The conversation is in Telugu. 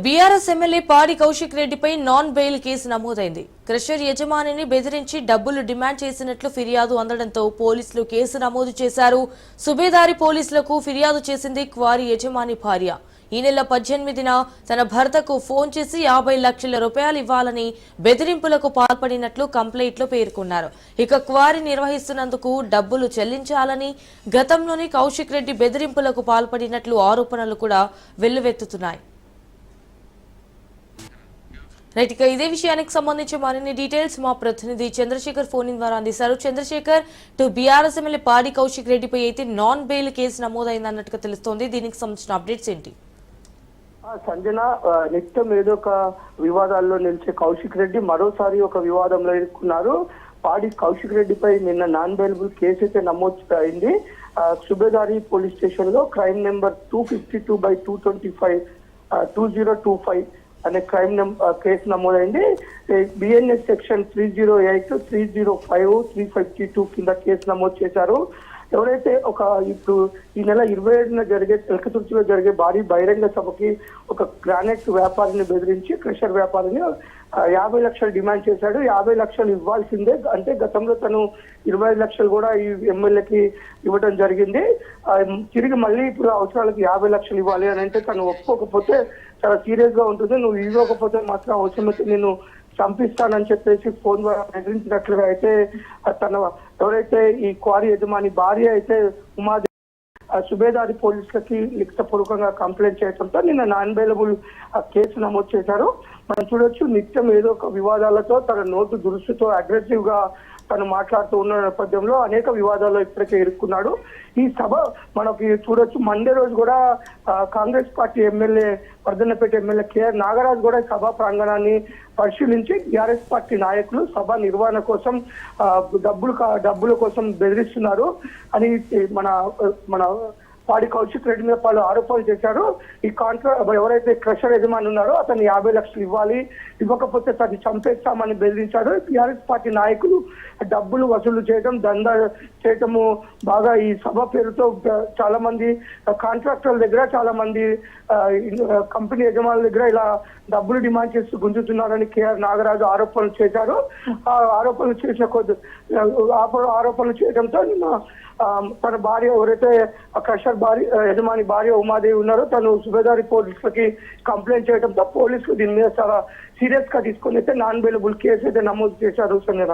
బీఆర్ఎస్ ఎమ్మెల్యే పాడి కౌశిక్ రెడ్డిపై నాన్ బెయిల్ కేసు నమోదైంది. క్రషర్ యజమానిని బెదిరించి డబ్బులు డిమాండ్ చేసినట్లు ఫిర్యాదు అందడంతో పోలీసులు కేసు నమోదు చేశారు. సుబేదారి పోలీసులకు ఫిర్యాదు చేసింది క్వారీ యజమాని భార్య. ఈ నెల 18న తన భర్తకు ఫోన్ చేసి 50 లక్షల రూపాయలు ఇవ్వాలని బెదిరింపులకు పాల్పడినట్లు కంప్లైంట్లో పేర్కొన్నారు. ఇక క్వారీ నిర్వహిస్తున్నందుకు డబ్బులు చెల్లించాలని గతంలోని కౌశిక్ రెడ్డి బెదిరింపులకు పాల్పడినట్లు ఆరోపణలు కూడా వెల్లువెత్తుతున్నాయి. రైట్, ఇక ఇదే విషయానికి సంబంధించి మరిన్ని డీటెయిల్స్ మా ప్రతినిధి చంద్రశేఖర్ ఫోన్ ద్వారా అందిస్తారు. చంద్రశేఖర్, బీఆర్ఎస్ ఎమ్మెల్యే పాడి కౌశిక్ రెడ్డిపై అయితే నాన్ బెయిల్ కేసు నమోదైందన్నట్టుగా తెలుస్తోంది. దీనికి సంబంధించిన అప్డేట్స్ ఏంటి? సంజన, నిత్యం ఏదో ఒక వివాదాల్లో నిలిచే కౌశిక్ రెడ్డి మరోసారి ఒక వివాదంలో ఇరుక్కున్నారు. పాడి కౌశిక్ రెడ్డిపై నిన్న నాన్ బెయిలబుల్ కేసు అయితే నమోదు అయింది. సుబేదారి పోలీస్ స్టేషన్ లో క్రైమ్ నెంబర్ 252/225 అనే క్రైమ్ కేసు నమోదైంది. బిఎన్ఎస్ సెక్షన్ 308, 305, 352 కింద కేసు నమోదు చేశారు. ఎవరైతే ఇప్పుడు ఈ నెల 27న జరిగే ఎలకతుర్తిలో జరిగే భారీ బహిరంగ సభకి ఒక గ్రానైట్ వ్యాపారిని బెదిరించి క్రషర్ వ్యాపారిని 50 లక్షలు డిమాండ్ చేశాడు. 50 లక్షలు ఇవ్వాల్సిందే, అంటే గతంలో తను 25 లక్షలు కూడా ఈ ఎమ్మెల్యేకి ఇవ్వడం జరిగింది. తిరిగి మళ్ళీ ఇప్పుడు అవసరాలకు 50 లక్షలు ఇవ్వాలి అని అంటే తను ఒప్పుకోకపోతే చాలా సీరియస్ గా ఉంటుంది. నువ్వు ఇవ్వకపోతే మాత్రం అవసరమైతే నేను చంపిస్తానని చెప్పేసి ఫోన్ ద్వారా బెదిరించినట్లుగా అయితే ఎవరైతే ఈ క్వారీ యజమాని భార్య అయితే ఉమాదేవి సుబేదారి పోలీసులకి లిఖితపూర్వకంగా కంప్లైంట్ చేయడంతో నిన్న నాన్ బెయిలబుల్ కేసు నమోదు చేశారు. మనం చూడొచ్చు, నిత్యం ఏదో ఒక వివాదాలతో తన నోటు దురుసుతో అగ్రెసివ్ గా తను మాట్లాడుతూ ఉన్న నేపథ్యంలో అనేక వివాదాల్లో ఇప్పటికే ఇరుక్కున్నాడు. ఈ సభ మనకి చూడొచ్చు, మండే రోజు కూడా Congress party MLA Wardhannapet MLA KR Nagaraju కూడా సభా ప్రాంగణాన్ని పరిశీలించి టీఆర్ఎస్ పార్టీ నాయకులు సభ నిర్వహణ కోసం డబ్బుల కోసం బెదిరిస్తున్నారు అని మన పాడి కౌశిక్ రెడ్డి మీద పలు ఆరోపణలు చేశారు. ఈ ఎవరైతే క్రషర్ యజమాని ఉన్నారో అతను 50 లక్షలు ఇవ్వాలి, ఇవ్వకపోతే తను చంపేస్తామని బెదిరించాడు. టీఆర్ఎస్ పార్టీ నాయకులు డబ్బులు వసూలు చేయడం, దందా చేయటము బాగా ఈ సభ పేరుతో చాలా మంది కాంట్రాక్టర్ల దగ్గర, చాలా మంది కంపెనీ యజమానుల దగ్గర ఇలా డబ్బులు డిమాండ్ చేస్తూ గుంజుతున్నారని కేఆర్ నాగరాజు ఆరోపణలు చేశారు. ఆ ఆరోపణలు చేయడంతో తన భార్య ఎవరైతే క్రషర్ యజమాని భార్య ఉమాదేవి ఉన్నారో తను సుబేదారి పోలీసులకి కంప్లైంట్ చేయడంతో పోలీసులు దీని మీద చాలా సీరియస్ గా తీసుకొని అయితే నాన్ బెయిలబుల్ కేసు అయితే నమోదు చేశారు. సంజన.